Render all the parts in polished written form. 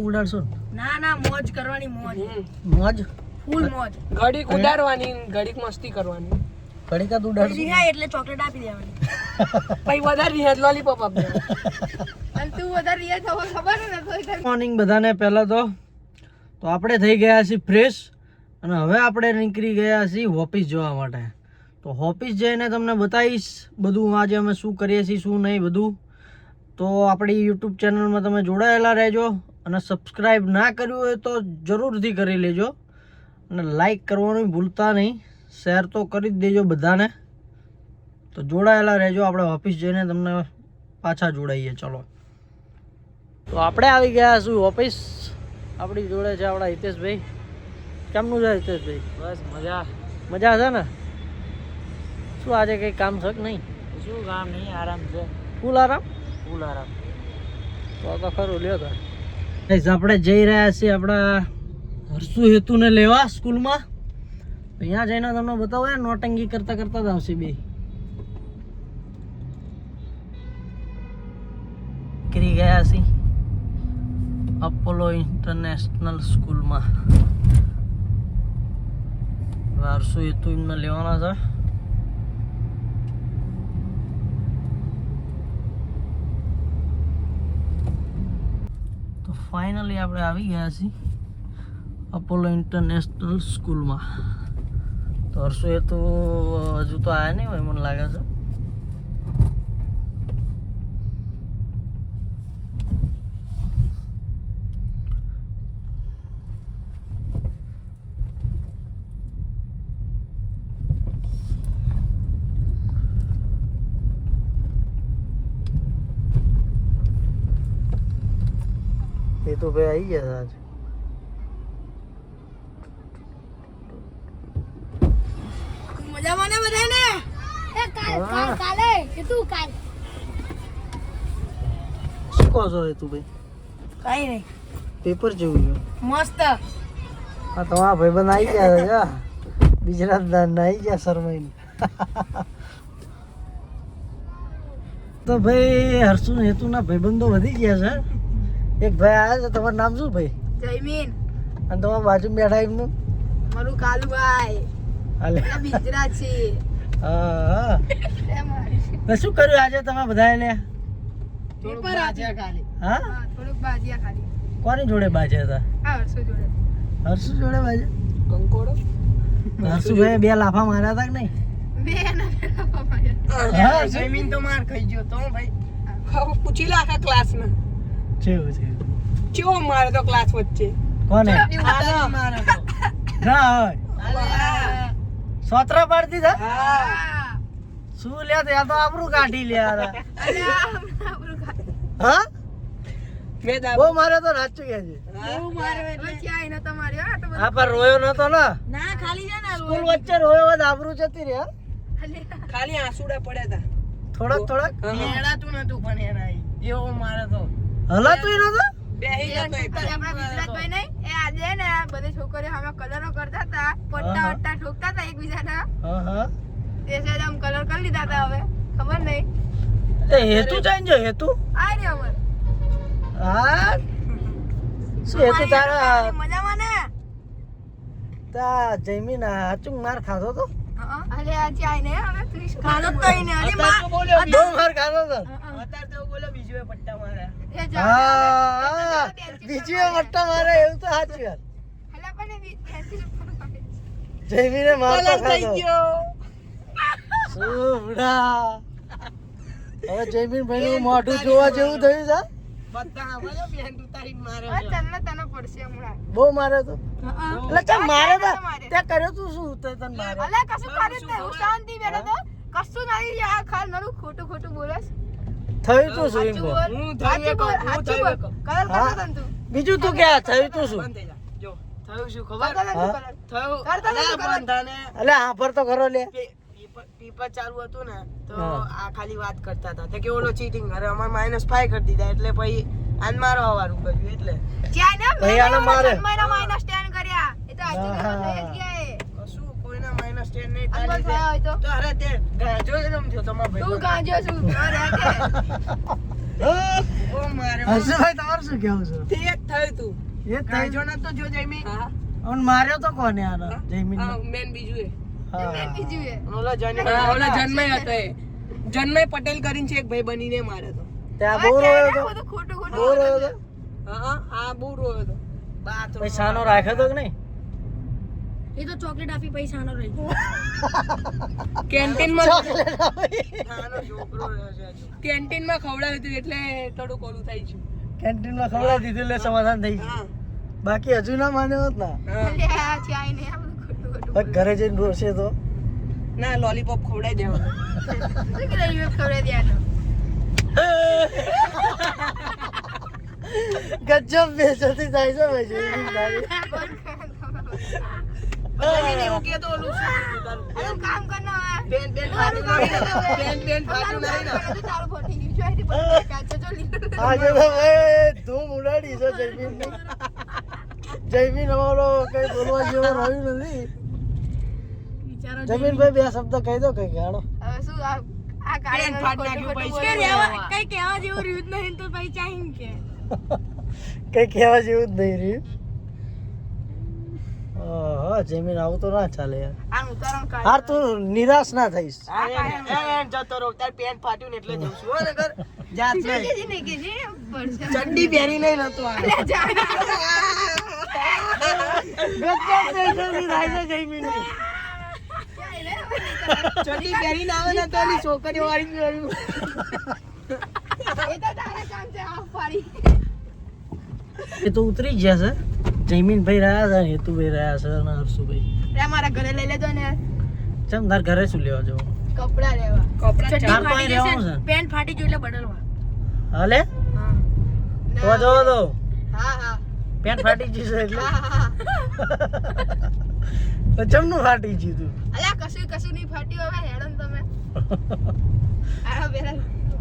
ઉડાડશો ના ના મોજ કરવાની મોજ મોજ ફૂલ મોજ ઘડીક ઉડાડવાની ઘડીક મસ્તી કરવાની ઘડીક જ ઉડાડશો રિહાય એટલે ચોકલેટ આપી દેવાની પછી વધારે રિહાય લોલીપોપ આપી દેવાની અને તું વધારે રિહાય થવો ખબર ને તો મોર્નિંગ બધાને પહેલા તો આપણે થઈ ગયા છીએ ફ્રેશ અને હવે આપણે નીકળી ગયા છીએ ઓફિસ જવા માટે તો ઓફિસ જઈને તમને બતાવીશ બધું આજે અમે શું કરીએ છીએ શું નહીં બધું તો આપણી યુટ્યુબ ચેનલમાં તમે જોડાયેલા રહેજો અને સબસ્ક્રાઈબ ના કર્યું હોય તો જરૂરથી કરી લેજો અને લાઈક કરવાનું ભૂલતા નહીં શેર તો કરી જ દેજો બધાને તો જોડાયેલા રહેજો આપણે ઓફિસ જઈને તમને પાછા જોડાઈએ ચલો તો આપણે આવી ગયા છું ઓફિસ આપણી જોડે છે આપણા હિતેશભાઈ કેમનું છે હિતેશભાઈ બસ મજા મજા છે ને શું આજે કંઈ કામ છે કે નહીં શું કામ નહીં આરામ છે ફૂલ આરામ તો ખરું લ્યો તો આપણે જઈ રહ્યા છીએ આપણા હર્ષુ હેતુને લેવા સ્કૂલમાં અહીંયા જઈને તમને બતાવો નોટંગી કરતા કરતા જ આવશે બે નીકળી ગયા છીએ અપોલો ઇન્ટરનેશનલ સ્કૂલમાં હર્ષુ હેતુ એમને લેવાના છે તો ફાઇનલી આપણે આવી ગયા છીએ અપોલો ઇન્ટરનેશનલ સ્કૂલમાં તો હર્ષુ એ તો હજુ તો આવ્યા નહીં હોય મને લાગે છે એ તો ભાઈ આવી ગયા આજ મજામાં ને બધાને એ કાલે તું કાલ શું કહો છો તું ભાઈ કાઈ નહીં પેપર જેવું છે મસ્ત હા તો આ ભાઈબંધ આવી ગયા છે ગુજરાત ના આવી ગયા શરમાઈને તો ભાઈ હર્ષુ હેતુના ભાઈબંધો વધી ગયા છે એક ભાઈ આવ્યા છે તમારું નામ શું ભાઈ જયમીન અને તમારા બાજુ બેઠા એમનું મારું કાલુભાઈ હાલે ગુજરાત છે હા શું કર્યું આજે તમે બધા લે પેપર આપ્યા ખાલી હા થોડુંક બાજીયા ખાલી કોની જોડે બાજે હતા આ હર્ષુ જોડે બાજે કંકોડો હર્ષુભાઈ બે લાફા માર્યા હતા કે નહીં બે ના હા જમીન તો માર ખાઈ ગયો તો ભાઈ પૂછી લે આખા ક્લાસમાં કેવું છે કેવો મારે તો ક્લાસ વચ્ચે કોને મારે તો ના હોય સોતરા પાડતી હતા શું લે તો તો આબરૂ કાઢી લે યાર હા મેં બહુ મારે તો નાચું ગયા છે હા પણ રોયો નતો ને ના ખાલી છે ને સ્કૂલ વચ્ચે રોયો હોત આબરૂ જતી રે ખાલી આંસુડા પડ્યા થોડાક હેડાતું નતું પણ એના એવો મારે તો હલાતું નતો બેહી જતો આપણા ગુજરાતભાઈ નહીં એ આજે ને બધી છોકરીઓ સામે કલરો કરતા હતા પટ્ટા વટ્ટા ઠોકતા હતા એકબીજાના હા તે સાઈડ આમ કલર કરી લીધા હતા હવે ખબર નહીં એ હેતુ જાય જો હેતુ આ રે અમર હા શું હેતુ તારા મજામાં ને તા જયમીન હાચું માર ખાધો તો અલે આજે આઈને હવે તું ખાધો તો આઈને અરે બહુ માર ખાધો તો અત્યારે તો બોલો બીજું પટ્ટા માર્યા એ જા હા બીજી મટ્ટા મારે એવું તો સાચી વાત હલા પણ એ જયમીને મારતો થઈ ખાધો ગયો શું બુડા હવે જયમીન ભાઈ નું મોઢું જોવા જેવું થયું છે બધા બોલો બેન ઉતારીને માર્યો આ તને પડશે હમણાં બહુ મારે તો એટલે ચા મારે તો મારે. તે કર્યો તું શું તે તને મારે અલે કશું કરી જ નહીં હું શાંતિ બેઠો તો કશું નહીં આ ખાલ નરું ખોટું બોલસ થયું તું શું એમ સાચું કહો? બોલ હું સાચું બોલ સાચું બોલ કલર કરતો હા. હતો ને તું બીજું તું ક્યાં થયું તું શું બંધ થઈ જા જો થયું શું કરતો ખબર હતો ને તું હા. કલર થયું કરતા હતા ના તું કલર. બંધાને અલે હાફર તો કરો લે પેપર ચાલુ હતું ને તો હા. આ ખાલી વાત કરતા હતા કે ઓલો ચીટિંગ અરે અમાર -5 કરી દીધા એટલે પછી આન મારો હવારું કર્યું એટલે જ્યાં ને ભાઈ આને મારે. માઇનસ 10 કર્યા એ તો આજે હા. થઈ જ ગયા એ કશું કોઈના -10 નહીં અનબન તારી થયા હોય તો તો અરે તે ગાંજો જ રમજો તમાર ભાઈ તું ગાંજો છું અરે કે ઓ મારે હર્ષભાઈ તમારું શું કેવું છે તે જ થયું તું એ જ થાય જો નતો જો જયમી હા અને માર્યો તો કોને આનો જયમીન મેન બીજું એ મેન બીજું એ ઓલા જન્મય હતો એ જન્મય પટેલ કરીને છે એક ભાઈ બનીને માર્યો તો ત્યાં બહુ રોયો તો બધું ખોટું બહુ ખોટું રોયો તો હા આ બહુ રોયો તો ભાઈ સાનો રાખ્યો તો કે નહીં એ તો ચોકલેટ આપી પૈસાનો રહી કેન્ટીનમાં નાનો છોકરો રહ્યો છે હજુ. કેન્ટીનમાં ખવડાવ્યું હતું એટલે થોડું કોલું થઈ ગયું કેન્ટીનમાં ખવડાવી દીધું એટલે સમાધાન થઈ ગયું હા બાકી હજુ ના માન્યો હોત ને હા. ચાય ને આ બધું ખોટું ખોટું હવે ઘરે જઈને રોશે તો ના લોલીપોપ ખવડાવી દેવાનું શું કે રહ્યું ખવડાવી દેવાનું ગજબ બેસતી થાય છે ભાઈ જયમીન તારી પછી એવું કે તો ઓલું શું કીધું તારું? અરે કામ કરના પેન ફાટ્યું નહીં ને? પેન ફાટ્યું નહીં ને? તારું ફોટી ગયું છે આથી પછી કાચો જો લીધો આજે તો ભાઈ ધૂમ ઉડાડી છે જયમીન ની જયમીન અમારો કઈ બોલવા જેવો રહ્યું નથી વિચારો જયમીન ભાઈ બે શબ્દ કહી દો કઈ હાલો હવે શું આ પેન ફાટ નાખ્યું પૈસા કઈ કહેવા જેવું રહ્યું જ નહીં તો પછી ચાહીન કે કઈ કહેવા જેવું જ નહીં રહ્યું ઓહો જયમીન આવું તો ના ચાલે યાર આ ઉતારણ કાઢ હાર તું નિરાશ ના થઈશ જતો રહો તાર પેન ફાટ્યું ને એટલે જઉં છું હો નકર જાત નહીં કે ને કે જે પડશે ચડ્ડી પહેરી નહીં નતો આ ગજબ બેસતી થાય છે જયમીન ની ચડ્ડી પહેરી ના આવે ને તો ઓલી છોકરીઓ વાળી એ પહેર્યું. તો તારા કામ છે આ ફાડી એ તો ઉતરી જ ગયા છે જયમીન ભાઈ રહ્યા છે હેતુભાઈ રહ્યા છે અને હર્ષુભાઈ રે મારા ઘરે લઈ લેજો ને ચમ તાર ઘરે શું લેવા જવું કપડા લેવા કપડાં ચાર તો અહીં રહેવાનું છે પેન્ટ ફાટી ગયું એટલે બદલવા હાલે હા તો જોવો તો હા હા પેન્ટ ફાટી ગયું છે એટલે હા તો ચમનું ફાટી ગયું તું અલ્યા કશું નહીં ફાટ્યું હવે હેડો ને તમે આ બેરા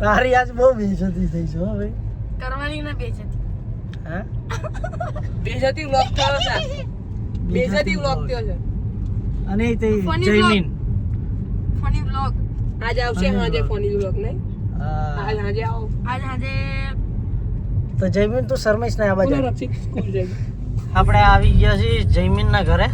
તારી આજ બહુ બેઇજ્જતી થઈ છે હો ભાઈ કરવાની ના બેચતી હે બેજતી વ્લોગ થયો છે બેજતી વ્લોગ થયો છે અને તે Funny જયમીન ફની વ્લોગ આજે આવશે હાજે ફોની વ્લોગ નહીં હા આજ હાજે આવો આજ આજે તો જયમીન તું શરમાઈશ ને આ બાજુ રક્ષિત સ્કૂલ જાય આપણે આવી ગયા છીએ જયમીન ના ઘરે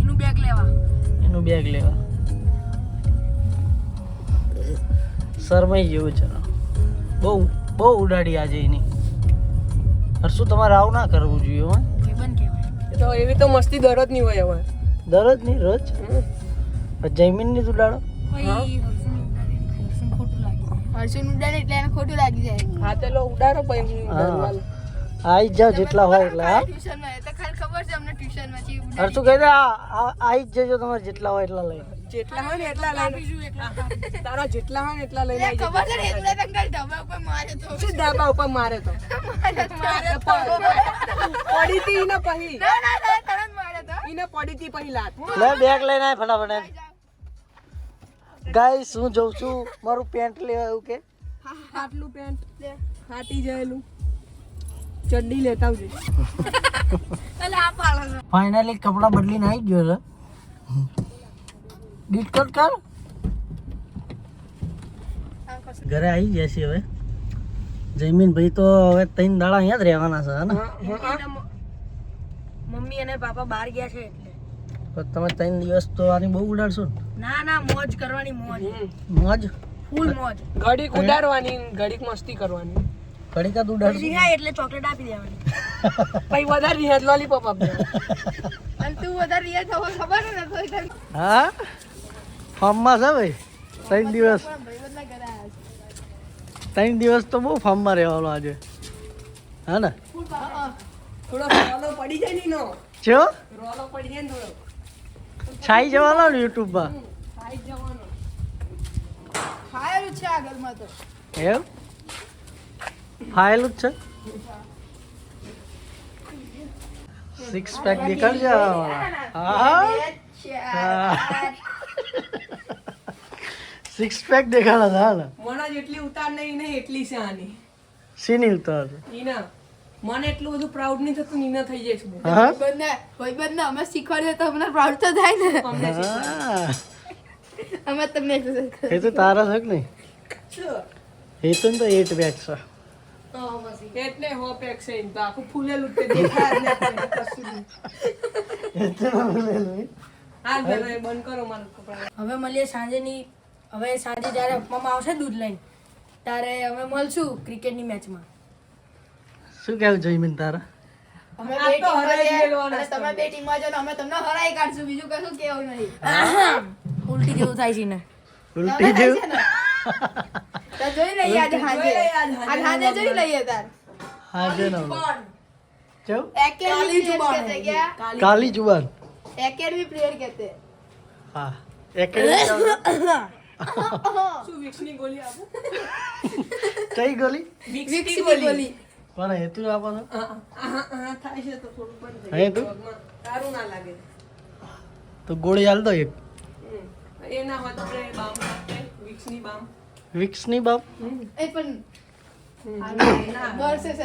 એનું બેગ લેવા એનું બેગ લેવા શરમાઈ જેવું છે બહુ બહુ ઉડાડી આજે એની હર્ષુ તમારે આવું ના કરવું જોઈએ હો ભાઈબંધ કહેવાય તો એવી તો મસ્તી દરરોજ ની હોય અમારે દરરોજ નહીં રોજ જયમીન ની ઉડાડો હર્ષુન ઉડાડે એટલે એને ખોટું લાગી જાય હા ચલો ઉડાડો પછી હું હા. ઉડાડવાનું. આઈ જાવ જેટલા હોય એટલા હા ટ્યુશનમાં એ તો ખાલી ખબર છે અમને ટ્યુશનમાં છે હર્ષુ કહે દે આઈ જ જજો તમારે જેટલા હોય એટલા લઈ જેટલા હોય ને એટલા લઈને તારા જેટલા હોય ને એટલા લઈને આવી ખબર છે ને એટલે તંગલ ઢબા ઉપર મારે તો જજો. શું ધાબા ઉપર મારે તો પડી તી ઈને પછી ના તરત મારે તો ઈને પડી તી પછી લાત લે બેગ લઈને આય ફટાફટ ગાઈસ હું જોઉં છું મારું પેન્ટ લેવા એવું કે આટલું પેન્ટ ફાટી જાયેલું ચડ્ડી લેતા આવજે એટલે આ પાડો ફાઇનલી કપડા બદલીને આવી ગયો છે ડિસ્કટ કર ઘરે આવી ગયા છીએ હવે જયમીન ભાઈ તો હવે 3 દાડા અહીંયા જ રહેવાના છે ને મમ્મી અને પાપા બહાર ગયા છે એટલે તો તમે 3 દિવસ તો આની બહુ ઉડાડશો ને ના મોજ કરવાની મોજ મોજ ફૂલ મોજ ઘડીક ઉડાડવાની ઘડીક મસ્તી કરવાની કડી કા ઉડાડશો રિહાય એટલે ચોકલેટ આપી દેવાની પછી વધારે રિહાય લોલીપોપ આપી અને તું વધારે રિયા થવો ખબર ને તો તને હા ફાર્મમાં છે ભાઈ 3 દિવસ પણ ભાઈબંધના ઘરે આવ્યા છે 3 દિવસ તો બહુ ફાર્મમાં રહેવાનો આજે હા ને થોડો રોલો પડી જાય ની નો ચો રોલો પડી જાય ને થોડો છાઈ જવાનો ને યુટ્યુબમાં ખાઈ જવાનો ખાયેલું છે આગળમાં તો એમ ફાયેલું જ છે 6 પેક દેખાડજો હા 6 પેક દેખાડા હતા ને મને જેટલી ઉતાર નહીં ને એટલી છે આની સીની ઉતાર ઈના મને એટલું બધું પ્રાઉડ નહીં થતું નીના થઈ જાય છે હા ભાઈબંધને અમે શીખવાડ્યું તો અમને પ્રાઉડ તો થાય ને અમને હા અમે તમને exercise એ તો તારા છે કે નહીં હેતુ તો 8 બેગ છે એટલે હો પેક છે તો આખું ફૂલેલું તે દેખાય જ નથી કશું નહીં. હાલ બેનો એ બંધ કરો મારું કપડાં. હવે મળીએ સાંજેની હવે સાંજે જ્યારે આપવામાં આવશે દૂધ લઈને ત્યારે અમે મળશું ક્રિકેટની મેચમાં. શું કેવું જયમીન તારા? અમે આ બે તો ટીમમાં હરાઈ છે ગયેલો અને તમે બે ટીમમાં છો ને અમે તમને હરાઈ કાઢશું બીજું કશું કેવું નહીં. ઉલટી જેવું થાય છે ને ઉલટી જેવું તો જોઈ લઈએ આજે સાંજે આજ સાંજે જોઈ લઈએ તાર હા છે ને કેવું એકેડમી પ્લેયર કહેતે क्या કાલી જુબાન एकेडमी प्लेयर कहते हैं હા એકેડમી શું વિક્સની ગોળી આપું? કઈ ગોલી विक्स की गोली કોને હેતુ આપો છો થાય છે તો થોડું બંધ થઈ હે તું જાય. સારું ના લાગે. તો ગોળી હાલ દો એક એ ના હોય તો આપણે બામ આપીએ, વિક્સની બામ. વિક્સની બાપ ए पण वर्ष से